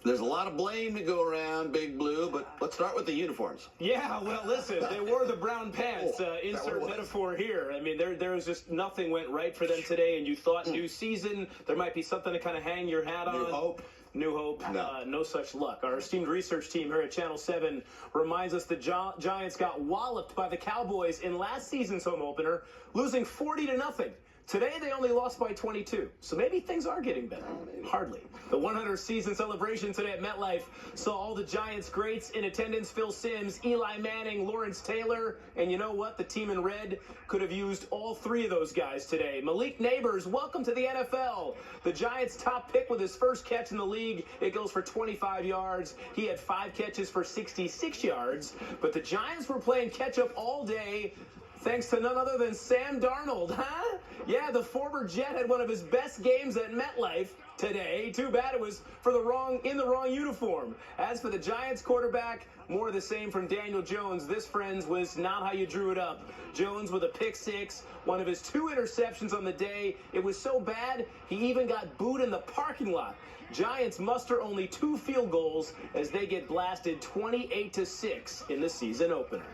There's a lot of blame to go around, Big Blue, but let's start with the uniforms. Yeah, well, listen, they wore the brown pants. Insert metaphor here. I mean, there was just nothing went right for them today, and you thought new season, there might be something to kind of hang your hat on. New hope. New hope. No such luck. Our esteemed research team here at Channel 7 reminds us the Giants got walloped by the Cowboys in last season's home opener, losing 40-0. Today, they only lost by 22, so maybe things are getting better. Hardly. The 100th season celebration today at MetLife saw all the Giants greats in attendance: Phil Simms, Eli Manning, Lawrence Taylor, and you know what? The team in red could have used all three of those guys today. Malik Neighbors, welcome to the NFL. The Giants' top pick with his first catch in the league. It goes for 25 yards. He had 5 catches for 66 yards, but the Giants were playing catch-up all day, thanks to none other than Sam Darnold, huh? Yeah, the former Jet had one of his best games at MetLife today. Too bad it was in the wrong uniform. As for the Giants quarterback, more of the same from Daniel Jones. This, friends, was not how you drew it up. Jones with a pick 6, one of his 2 interceptions on the day. It was so bad, he even got booed in the parking lot. Giants muster only 2 field goals as they get blasted 28-6 in the season opener.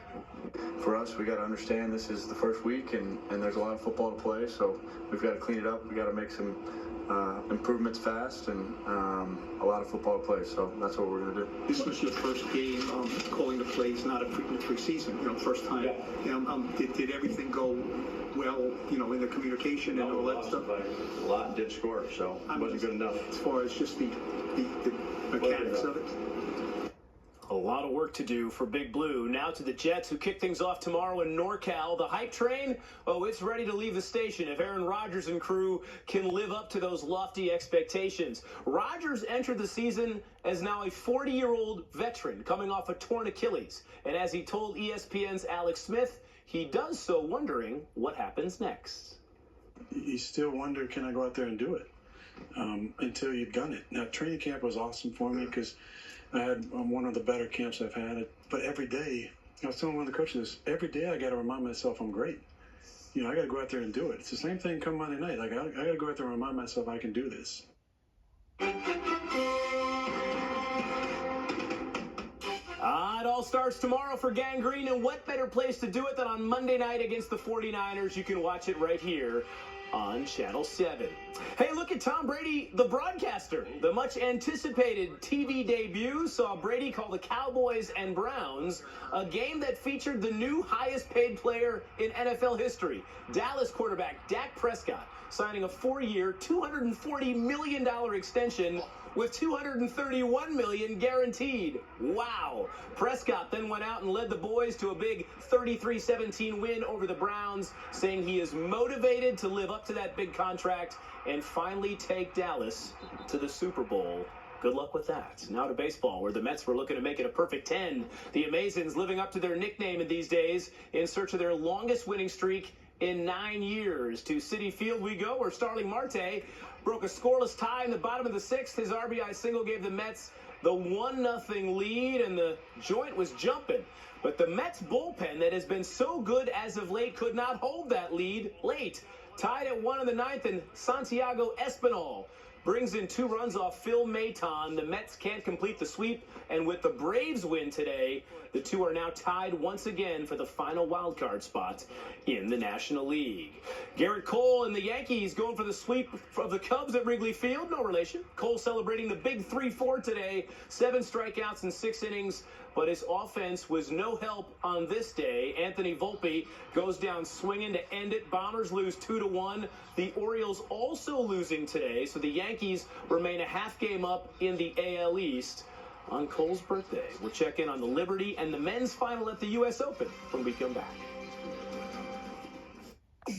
For us, we got to understand this is the first week, and there's a lot of football to play, so we've got to clean it up. We got to make some improvements fast, and a lot of football to play, so that's what we're going to do. This was your first game calling the plays, not a preseason, first time. Yeah. Did everything go well, in the communication and all that stuff? A lot and did score, so it wasn't good enough. As far as just the mechanics of it? A lot of work to do for Big Blue. Now to the Jets, who kick things off tomorrow in NorCal. The hype train, it's ready to leave the station if Aaron Rodgers and crew can live up to those lofty expectations. Rodgers entered the season as now a 40-year-old veteran coming off a torn Achilles. And as he told ESPN's Alex Smith, he does so wondering what happens next. You still wonder, can I go out there and do it? Until you've done it. Now, training camp was awesome for me because I had one of the better camps I've had. But every day, I was telling one of the coaches, every day I got to remind myself I'm great. I got to go out there and do it. It's the same thing come Monday night. Like, I got to go out there and remind myself I can do this. It all starts tomorrow for Gang Green, and what better place to do it than on Monday night against the 49ers? You can watch it right here on Channel 7. Hey, look at Tom Brady, the broadcaster. The much-anticipated TV debut saw Brady call the Cowboys and Browns, a game that featured the new highest-paid player in NFL history, Dallas quarterback Dak Prescott, signing a 4-year, $240 million extension with $231 million guaranteed. Wow. Prescott then went out and led the boys to a big 33-17 win over the Browns, saying he is motivated to live up to that big contract and finally take Dallas to the Super Bowl. Good luck with that. Now to baseball, where the Mets were looking to make it a perfect 10. The Amazons living up to their nickname in these days in search of their longest winning streak in 9 years. To Citi Field we go, where Starling Marte broke a scoreless tie in the bottom of the 6th. His RBI single gave the Mets the 1-0 lead, and the joint was jumping. But the Mets bullpen that has been so good as of late could not hold that lead late. Tied at 1 in the 9th, and Santiago Espinal brings in 2 runs off Phil Maton. The Mets can't complete the sweep, and with the Braves win today, the two are now tied once again for the final wildcard spot in the National League. Garrett Cole and the Yankees going for the sweep of the Cubs at Wrigley Field. No relation. Cole celebrating the big 3-4 today. 7 strikeouts in 6 innings, but his offense was no help on this day. Anthony Volpe goes down swinging to end it. Bombers lose 2-1. The Orioles also losing today, so the Yankees remain a half game up in the AL East. On Cole's birthday, we'll check in on the Liberty and the men's final at the U.S. Open when we come back.